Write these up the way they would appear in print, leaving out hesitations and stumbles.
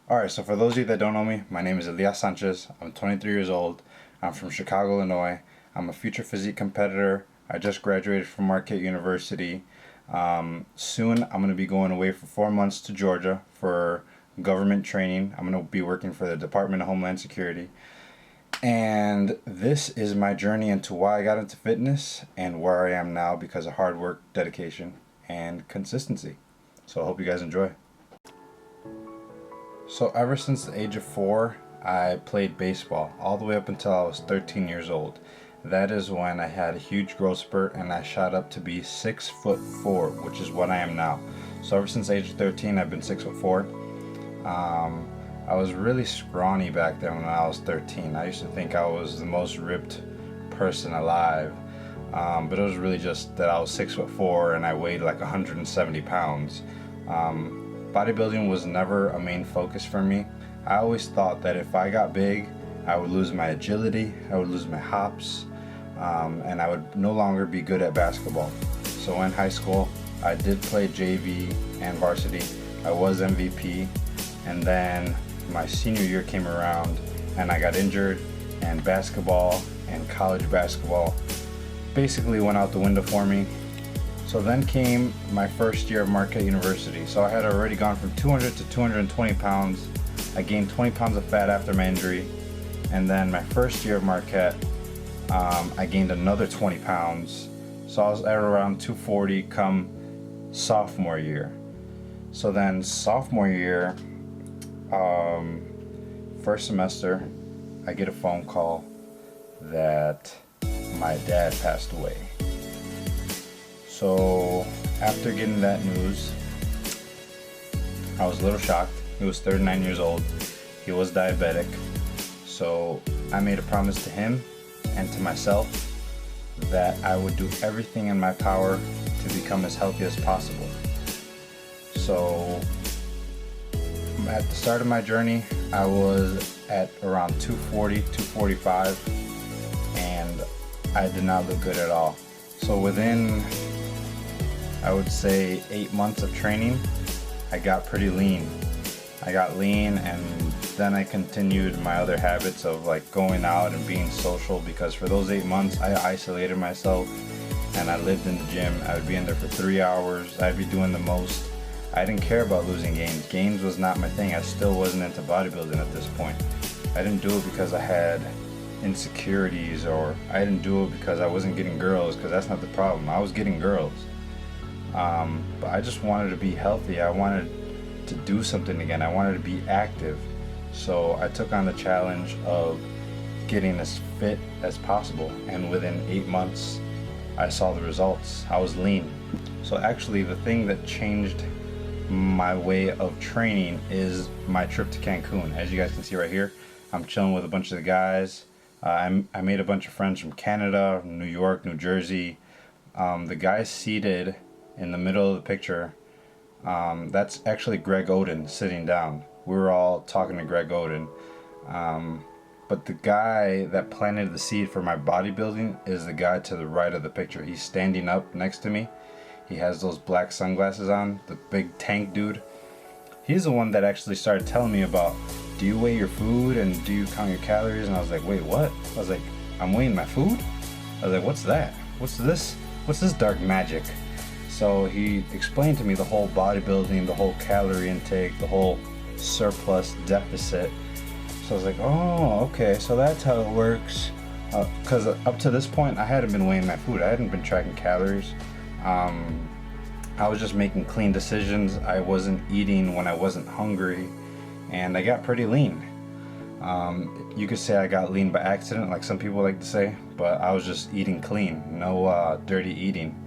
Alright, so for those of you that don't know me, my name is Elias Sanchez. I'm 23 years old. I'm from Chicago, Illinois. I'm a future physique competitor. I just graduated from Marquette University. Soon I'm going to be going away for 4 months to Georgia for government training. I'm going to be working for the Department of Homeland Security. And this is my journey into why I got into fitness and where I am now because of hard work, dedication, and consistency. So I hope you guys enjoy. So ever since the age of 4, I played baseball all the way up until I was 13 years old. That is when I had a huge growth spurt and I shot up to be 6'4", which is what I am now. So ever since the age of 13, I've been 6'4". I was really scrawny back then when I was 13. I used to think I was the most ripped person alive. But it was really just that I was 6'4" and I weighed like 170 pounds. Bodybuilding was never a main focus for me. I always thought that if I got big, I would lose my agility, I would lose my hops, and I would no longer be good at basketball. So in high school, I did play JV and varsity. I was MVP, and then my senior year came around and I got injured, and basketball and college basketball basically went out the window for me. So then came my first year of Marquette University. So I had already gone from 200 to 220 pounds. I gained 20 pounds of fat after my injury. And then my first year of Marquette, I gained another 20 pounds. So I was at around 240 come sophomore year. So then sophomore year, first semester, I get a phone call that my dad passed away. So after getting that news, I was a little shocked. He was 39 years old. He was diabetic. So I made a promise to him and to myself that I would do everything in my power to become as healthy as possible. So at the start of my journey, I was at around 240, 245, and I did not look good at all. So within, I would say, 8 months of training, I got pretty lean. I got lean, and then I continued my other habits of like going out and being social, because for those 8 months I isolated myself and I lived in the gym. I would be in there for 3 hours. I'd be doing the most. I didn't care about losing gains. Gains was not my thing. I still wasn't into bodybuilding at this point. I didn't do it because I had insecurities, or I didn't do it because I wasn't getting girls, because that's not the problem. I was getting girls. But I just wanted to be healthy. I wanted to do something again. I wanted to be active. So I took on the challenge of getting as fit as possible, and within 8 months I saw the results. I was lean. So actually the thing that changed my way of training is my trip to Cancun. As you guys can see right here, I'm chilling with a bunch of the guys. I made a bunch of friends from Canada, New York, New Jersey. The guys seated in the middle of the picture, that's actually Greg Oden sitting down. We were all talking to Greg Oden. But the guy that planted the seed for my bodybuilding is the guy to the right of the picture. He's standing up next to me. He has those black sunglasses on, the big tank dude. He's the one that actually started telling me about, do you weigh your food and do you count your calories? And I was like, wait, what? I was like, I'm weighing my food? I was like, what's that? What's this? What's this dark magic? So he explained to me the whole bodybuilding, the whole calorie intake, the whole surplus deficit. So I was like, oh, okay, so that's how it works. Because up to this point, I hadn't been weighing my food. I hadn't been tracking calories. I was just making clean decisions. I wasn't eating when I wasn't hungry, and I got pretty lean. You could say I got lean by accident, like some people like to say, but I was just eating clean, no dirty eating.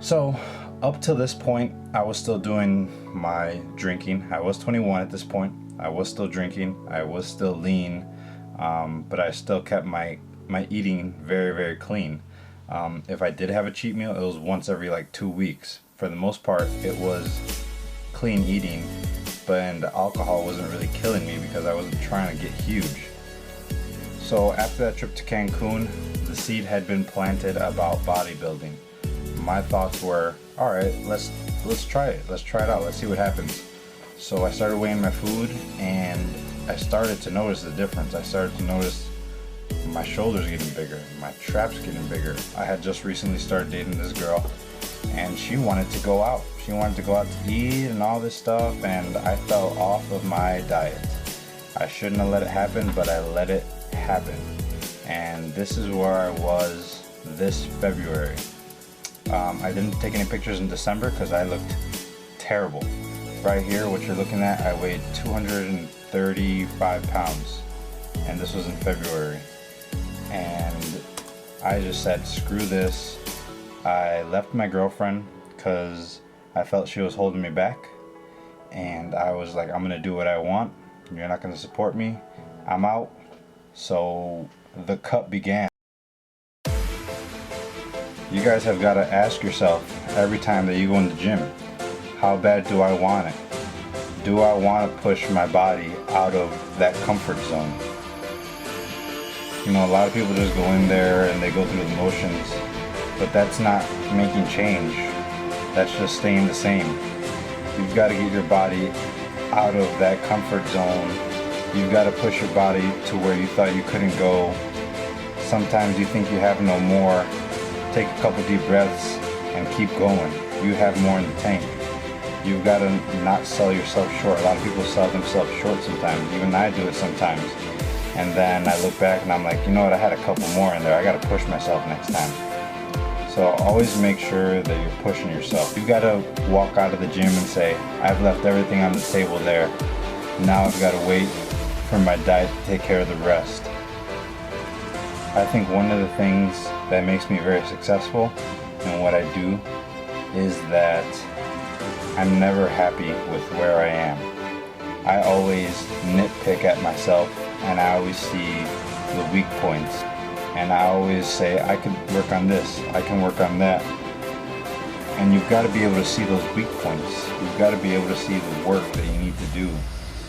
So up to this point, I was still doing my drinking. I was 21 at this point. I was still drinking. I was still lean, but I still kept my eating very, very clean. If I did have a cheat meal, it was once every like 2 weeks. For the most part, it was clean eating, but the alcohol wasn't really killing me because I wasn't trying to get huge. So after that trip to Cancun, the seed had been planted about bodybuilding. My thoughts were, all right, let's try it. Let's try it out. Let's see what happens. So I started weighing my food, and I started to notice the difference. I started to notice my shoulders getting bigger, my traps getting bigger. I had just recently started dating this girl, and she wanted to go out. She wanted to go out to eat and all this stuff, and I fell off of my diet. I shouldn't have let it happen, but I let it happen. And this is where I was this February. I didn't take any pictures in December because I looked terrible. Right here, what you're looking at, I weighed 235 pounds, and this was in February. And I just said, screw this. I left my girlfriend because I felt she was holding me back, and I was like, I'm gonna do what I want. You're not gonna support me. I'm out. So the cut began. You guys have got to ask yourself every time that you go in the gym, how bad do I want it? Do I want to push my body out of that comfort zone? You know, a lot of people just go in there and they go through the motions, but that's not making change. That's just staying the same. You've got to get your body out of that comfort zone. You've got to push your body to where you thought you couldn't go. Sometimes you think you have no more. Take a couple deep breaths and keep going. You have more in the tank. You've got to not sell yourself short. A lot of people sell themselves short sometimes. Even I do it sometimes. And then I look back and I'm like, you know what, I had a couple more in there. I got to push myself next time. So always make sure that you're pushing yourself. You've got to walk out of the gym and say, I've left everything on the table there. Now I've got to wait for my diet to take care of the rest. I think one of the things that makes me very successful in what I do is that I'm never happy with where I am. I always nitpick at myself, and I always see the weak points, and I always say I could work on this, I can work on that. And you've got to be able to see those weak points. You've got to be able to see the work that you need to do.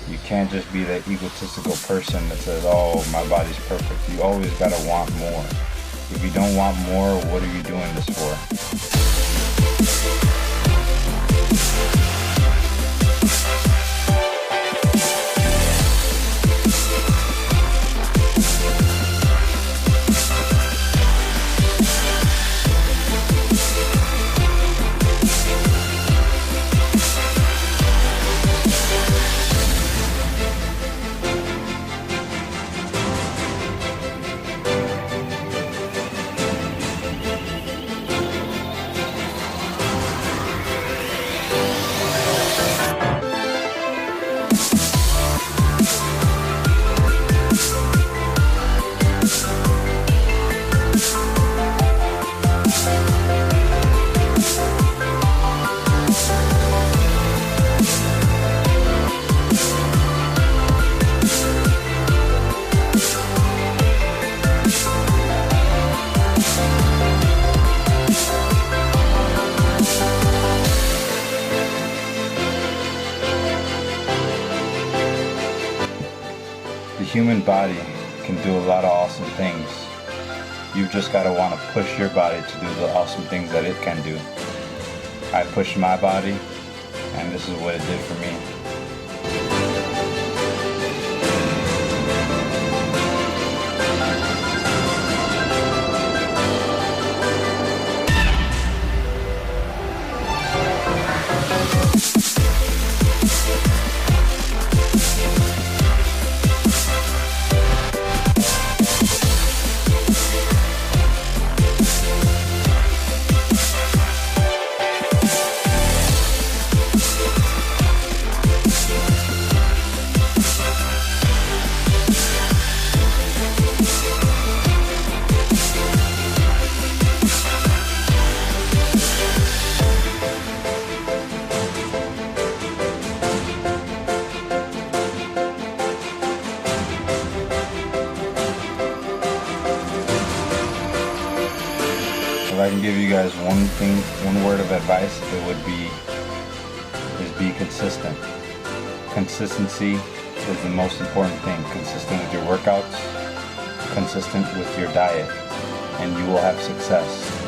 You can't just be that egotistical person that says, oh, my body's perfect. You always got to want more. If you don't want more, what are you doing this for? The human body can do a lot of awesome things. You've just got to want to push your body to do the awesome things that it can do. I pushed my body, and this is what it did for me. If I can give you guys one word of advice, it would be consistent. Consistency is the most important thing. Consistent with your workouts, consistent with your diet, and you will have success.